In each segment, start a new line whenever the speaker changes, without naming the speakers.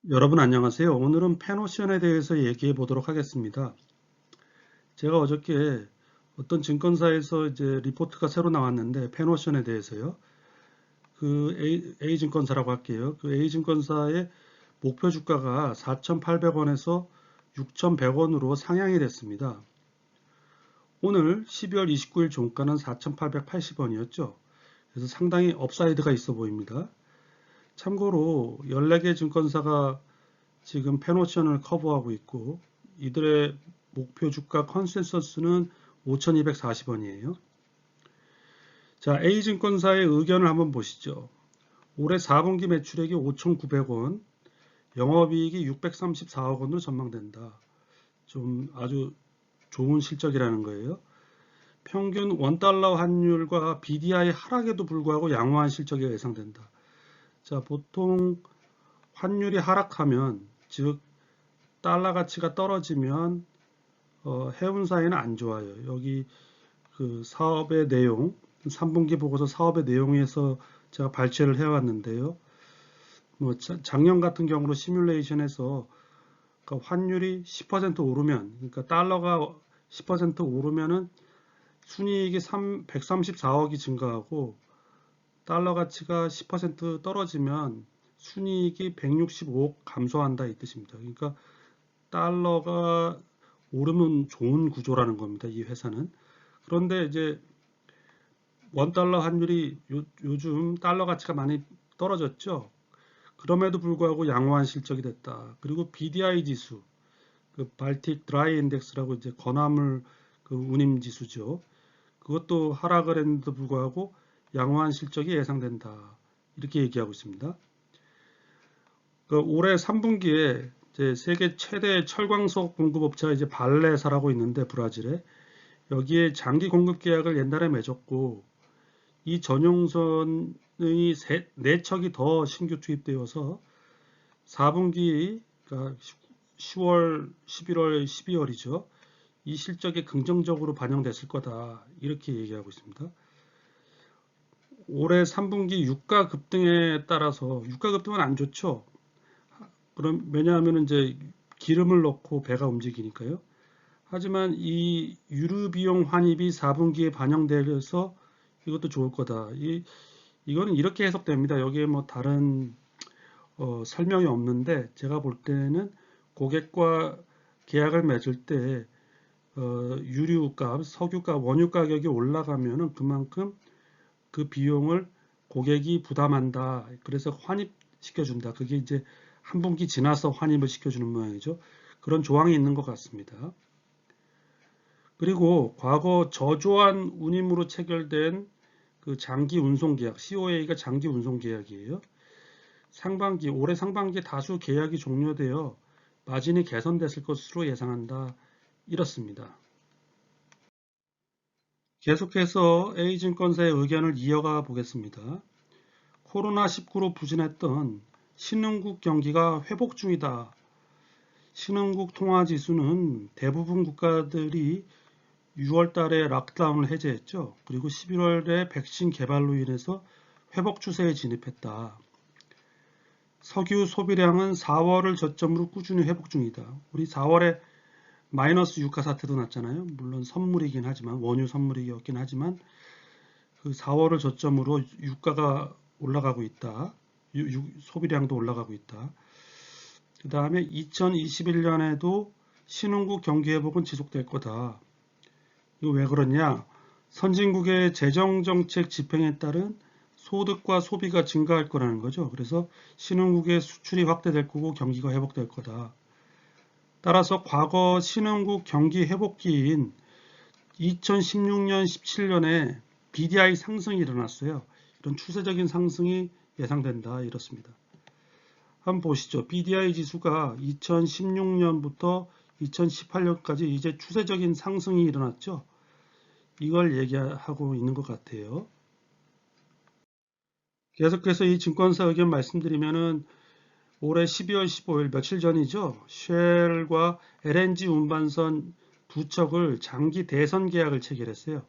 여러분 안녕하세요. 오늘은 펜오션에 대해서 얘기해 보도록 하겠습니다. 제가 어저께 어떤 증권사에서 이제 리포트가 새로 나왔는데 펜오션에 대해서요. 그 A증권사라고 할게요. 그 A증권사의 목표 주가가 4,800원에서 6,100원으로 상향이 됐습니다. 오늘 12월 29일 종가는 4,880원이었죠. 그래서 상당히 업사이드가 있어 보입니다. 참고로 14개 증권사가 지금 펜오션을 커버하고 있고 이들의 목표 주가 컨센서스는 5,240원이에요. 자, A증권사의 의견을 한번 보시죠. 올해 4분기 매출액이 5,900원, 영업이익이 634억 원으로 전망된다. 좀 아주 좋은 실적이라는 거예요. 평균 원달러 환율과 BDI 하락에도 불구하고 양호한 실적이 예상된다. 자, 보통 환율이 하락하면, 즉 달러 가치가 떨어지면 해운사에는 안 좋아요. 여기 그 사업의 내용, 3분기 보고서 사업의 내용에서 제가 발췌를 해왔는데요. 뭐 작년 같은 경우로 시뮬레이션에서 그러니까 환율이 10% 오르면, 그러니까 달러가 10% 오르면은 순이익이 134억이 증가하고 달러 가치가 10% 떨어지면 순이익이 165억 감소한다 이 뜻입니다. 그러니까 달러가 오르면 좋은 구조라는 겁니다. 이 회사는. 그런데 이제 원달러 환율이 요즘 달러 가치가 많이 떨어졌죠. 그럼에도 불구하고 양호한 실적이 됐다. 그리고 BDI 지수, 그 발틱 드라이 인덱스라고 이제 건화물 그 운임 지수죠. 그것도 하락을 했는데도 불구하고 양호한 실적이 예상된다. 이렇게 얘기하고 있습니다. 그 올해 3분기에 이제 세계 최대 철광석 공급업체가 이제 발레사라고 있는데 브라질에 여기에 장기 공급 계약을 옛날에 맺었고 이 전용선의 4척이 더 신규 투입되어서 4분기 그러니까 10월, 11월, 12월이죠. 이 실적이 긍정적으로 반영됐을 거다. 이렇게 얘기하고 있습니다. 올해 3분기 유가 급등에 따라서 유가 급등은 안 좋죠. 그럼 왜냐하면 이제 기름을 넣고 배가 움직이니까요. 하지만 이 유류 비용 환입이 4분기에 반영돼서 이것도 좋을 거다. 이거는 이렇게 해석됩니다. 여기에 뭐 다른 설명이 없는데 제가 볼 때는 고객과 계약을 맺을 때 유류값, 석유값, 원유 가격이 올라가면은 그만큼 그 비용을 고객이 부담한다. 그래서 환입시켜준다. 그게 이제 한 분기 지나서 환입을 시켜주는 모양이죠. 그런 조항이 있는 것 같습니다. 그리고 과거 저조한 운임으로 체결된 그 장기 운송 계약, COA가 장기 운송 계약이에요. 올해 상반기에 다수 계약이 종료되어 마진이 개선됐을 것으로 예상한다. 이렇습니다. 계속해서 A증권사의 의견을 이어가 보겠습니다. 코로나19로 부진했던 신흥국 경기가 회복 중이다. 신흥국 통화지수는 대부분 국가들이 6월 달에 락다운을 해제했죠. 그리고 11월에 백신 개발로 인해서 회복 추세에 진입했다. 석유 소비량은 4월을 저점으로 꾸준히 회복 중이다. 우리 4월에 마이너스 유가 사태도 났잖아요. 물론 선물이긴 하지만 원유 선물이었긴 하지만 그 4월을 저점으로 유가가 올라가고 있다. 소비량도 올라가고 있다. 그 다음에 2021년에도 신흥국 경기 회복은 지속될 거다. 이거 왜 그러냐? 선진국의 재정정책 집행에 따른 소득과 소비가 증가할 거라는 거죠. 그래서 신흥국의 수출이 확대될 거고 경기가 회복될 거다. 따라서 과거 신흥국 경기 회복기인 2016년, 17년에 BDI 상승이 일어났어요. 이런 추세적인 상승이 예상된다. 이렇습니다. 한번 보시죠. BDI 지수가 2016년부터 2018년까지 이제 추세적인 상승이 일어났죠. 이걸 얘기하고 있는 것 같아요. 계속해서 이 증권사 의견 말씀드리면은 올해 12월 15일 며칠 전이죠. 쉘과 LNG 운반선 두 척을 장기 대선 계약을 체결했어요.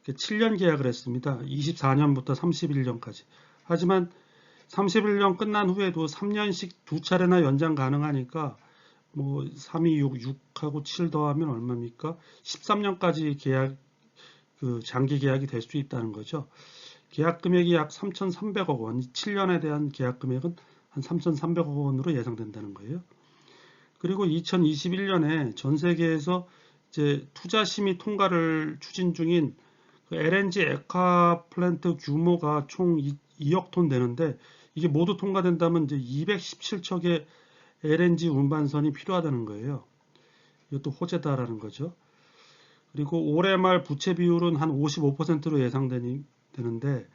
7년 계약을 했습니다. 24년부터 31년까지. 하지만 31년 끝난 후에도 3년씩 두 차례나 연장 가능하니까 뭐 3, 2, 6, 6하고 7 더하면 얼마입니까? 13년까지 계약, 그 장기 계약이 될 수 있다는 거죠. 계약 금액이 약 3,300억 원, 7년에 대한 계약 금액은 한 3,300억 원으로 예상된다는 거예요. 그리고 2021년에 전 세계에서 이제 투자 심의 통과를 추진 중인 그 LNG 액화 플랜트 규모가 총 2억 톤 되는데, 이게 모두 통과된다면 이제 217척의 LNG 운반선이 필요하다는 거예요. 이것도 호재다라는 거죠. 그리고 올해 말 부채 비율은 한 55%로 예상되는데,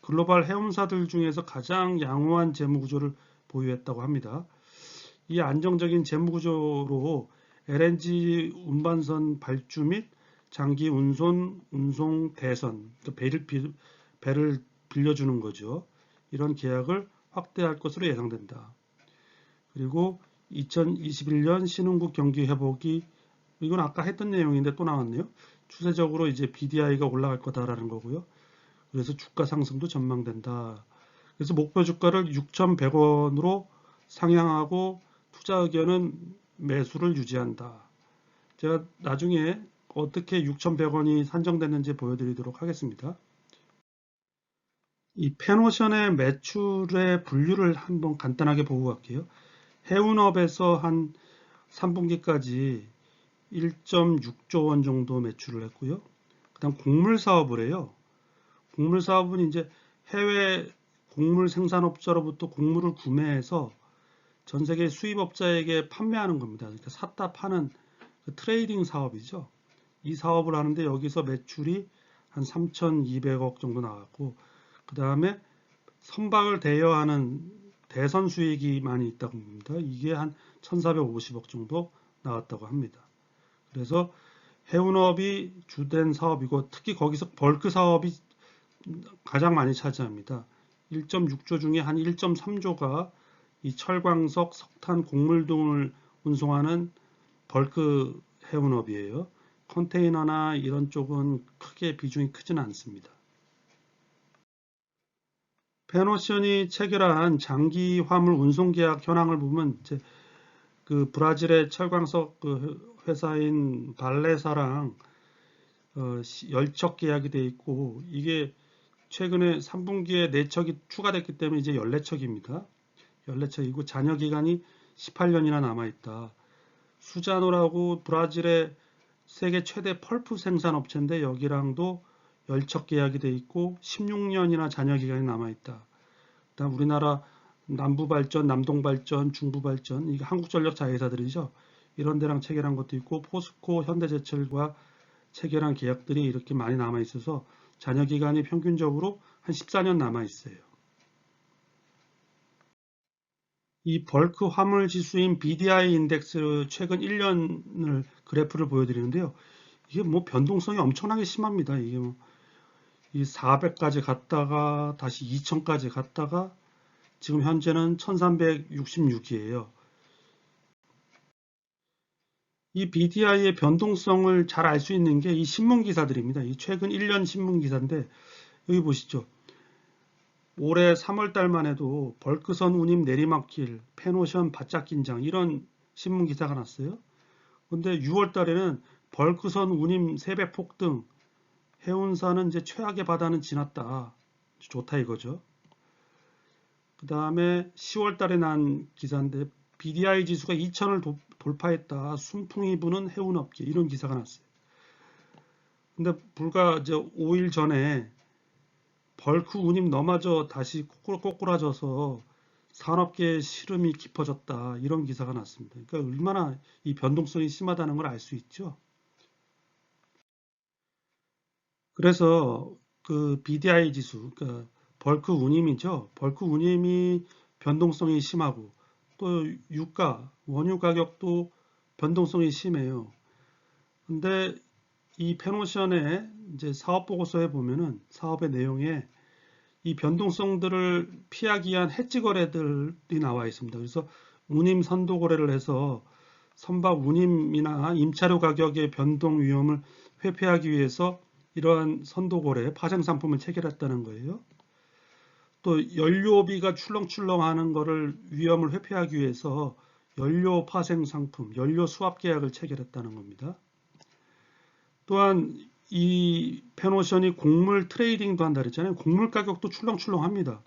글로벌 해운사들 중에서 가장 양호한 재무 구조를 보유했다고 합니다. 이 안정적인 재무 구조로 LNG 운반선 발주 및 장기 운송, 대선, 배를 빌려주는 거죠. 이런 계약을 확대할 것으로 예상된다. 그리고 2021년 신흥국 경기 회복이, 이건 아까 했던 내용인데 또 나왔네요. 추세적으로 이제 BDI가 올라갈 거다라는 거고요. 그래서 주가 상승도 전망된다. 그래서 목표 주가를 6,100원으로 상향하고 투자 의견은 매수를 유지한다. 제가 나중에 어떻게 6,100원이 산정됐는지 보여드리도록 하겠습니다. 이 펜오션의 매출의 분류를 한번 간단하게 보고 갈게요. 해운업에서 한 3분기까지 1.6조 원 정도 매출을 했고요. 그 다음 곡물 사업을 해요. 곡물 사업은 이제 해외 곡물 생산업자로부터 곡물을 구매해서 전 세계 수입업자에게 판매하는 겁니다. 그러니까 샀다 파는 그 트레이딩 사업이죠. 이 사업을 하는데 여기서 매출이 한 3,200억 정도 나왔고, 그 다음에 선박을 대여하는 대선 수익이 많이 있다고 봅니다. 이게 한 1,450억 정도 나왔다고 합니다. 그래서 해운업이 주된 사업이고, 특히 거기서 벌크 사업이 가장 많이 차지합니다. 1.6조 중에 한 1.3조가 이 철광석, 석탄, 곡물 등을 운송하는 벌크 해운업이에요. 컨테이너나 이런 쪽은 크게 비중이 크지는 않습니다. 펜오션이 체결한 장기 화물 운송 계약 현황을 보면 이제 그 브라질의 철광석 그 회사인 발레사랑 10척 계약이 돼 있고, 이게 최근에 3분기에 4척이 추가됐기 때문에 이제 14척입니다. 14척이고 잔여 기간이 18년이나 남아 있다. 수자노라고 브라질의 세계 최대 펄프 생산 업체인데 여기랑도 10척 계약이 돼 있고 16년이나 잔여 기간이 남아 있다. 그다음 우리나라 남부발전, 남동발전, 중부발전, 이게 한국전력 자회사들이죠. 이런 데랑 체결한 것도 있고 포스코, 현대제철과 체결한 계약들이 이렇게 많이 남아 있어서 잔여 기간이 평균적으로 한 14년 남아 있어요. 이 벌크 화물 지수인 BDI 인덱스 최근 1년을 그래프를 보여드리는데요. 이게 뭐 변동성이 엄청나게 심합니다. 이게 뭐 이 400까지 갔다가 다시 2000까지 갔다가 지금 현재는 1366이에요. 이 BDI의 변동성을 잘 알 수 있는 게 이 신문 기사들입니다. 이 최근 1년 신문 기사인데 여기 보시죠. 올해 3월 달만 해도 벌크선 운임 내리막길, 펜오션 바짝 긴장 이런 신문 기사가 났어요. 근데 6월 달에는 벌크선 운임 3배 폭등, 해운사는 이제 최악의 바다는 지났다. 좋다 이거죠. 그 다음에 10월 달에 난 기사인데 BDI 지수가 2000을 돌파했다. 순풍이 부는 해운업계 이런 기사가 났어요. 근데 불과 이제 5일 전에 벌크 운임 너마저 다시 꼬꾸라져서 산업계의 시름이 깊어졌다. 이런 기사가 났습니다. 그러니까 얼마나 이 변동성이 심하다는 걸 알 수 있죠. 그래서 그 BDI 지수, 그러니까 벌크 운임이죠. 벌크 운임이 변동성이 심하고 또 유가, 원유 가격도 변동성이 심해요. 근데 이 펜오션의 이제 사업 보고서에 보면은 사업의 내용에 이 변동성들을 피하기 위한 해지 거래들이 나와 있습니다. 그래서 운임 선도 거래를 해서 선박 운임이나 임차료 가격의 변동 위험을 회피하기 위해서 이러한 선도 거래, 파생 상품을 체결했다는 거예요. 또 연료비가 출렁출렁하는 거를 위험을 회피하기 위해서 연료 파생 상품, 연료 수합 계약을 체결했다는 겁니다. 또한 이 펜오션이 곡물 트레이딩도 한다 그랬잖아요. 곡물 가격도 출렁출렁합니다.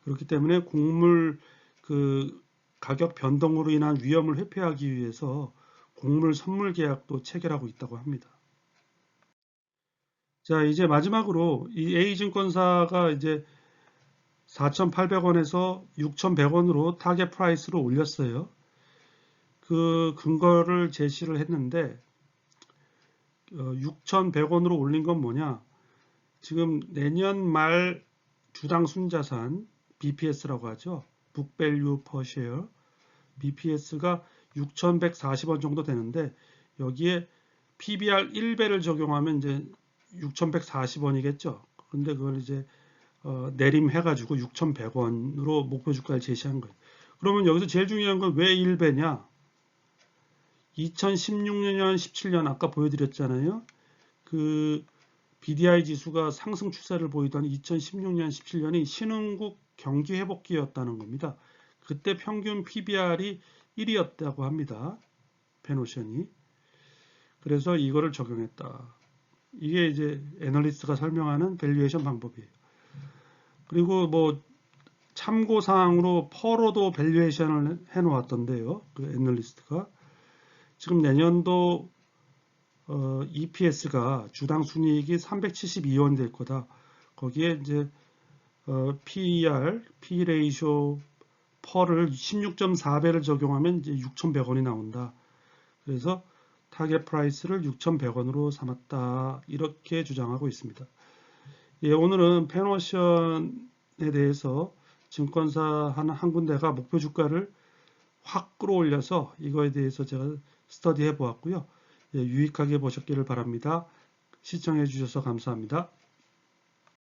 그렇기 때문에 곡물 그 가격 변동으로 인한 위험을 회피하기 위해서 곡물 선물 계약도 체결하고 있다고 합니다. 자, 이제 마지막으로 이 A증권사가 이제 4,800원에서 6,100원으로 타겟 프라이스로 올렸어요. 그 근거를 제시를 했는데 6,100원으로 올린 건 뭐냐? 지금 내년 말 주당 순자산 BPS라고 하죠. Book Value Per Share BPS가 6,140원 정도 되는데 여기에 PBR 1배를 적용하면 이제 6,140원이겠죠. 그런데 그걸 이제 내림해가지고 6,100원으로 목표 주가를 제시한 거예요. 그러면 여기서 제일 중요한 건 왜 1배냐? 2016년, 17년 아까 보여드렸잖아요. 그 BDI 지수가 상승 추세를 보이던 2016년, 17년이 신흥국 경기 회복기였다는 겁니다. 그때 평균 PBR이 1이었다고 합니다. 펜오션이. 그래서 이거를 적용했다. 이게 이제 애널리스트가 설명하는 밸류에이션 방법이에요. 그리고 뭐 참고 사항으로 퍼로도 밸류에이션을 해 놓았던데요. 그 애널리스트가 지금 내년도 EPS가 주당 순이익이 372원 될 거다. 거기에 이제 PER, P 레이쇼 퍼를 16.4배를 적용하면 이제 6,100원이 나온다. 그래서 타겟 프라이스를 6,100원으로 삼았다. 이렇게 주장하고 있습니다. 예, 오늘은 펜오션에 대해서 증권사 한 군데가 목표 주가를 확 끌어올려서 이거에 대해서 제가 스터디 해 보았고요. 예, 유익하게 보셨기를 바랍니다. 시청해 주셔서 감사합니다.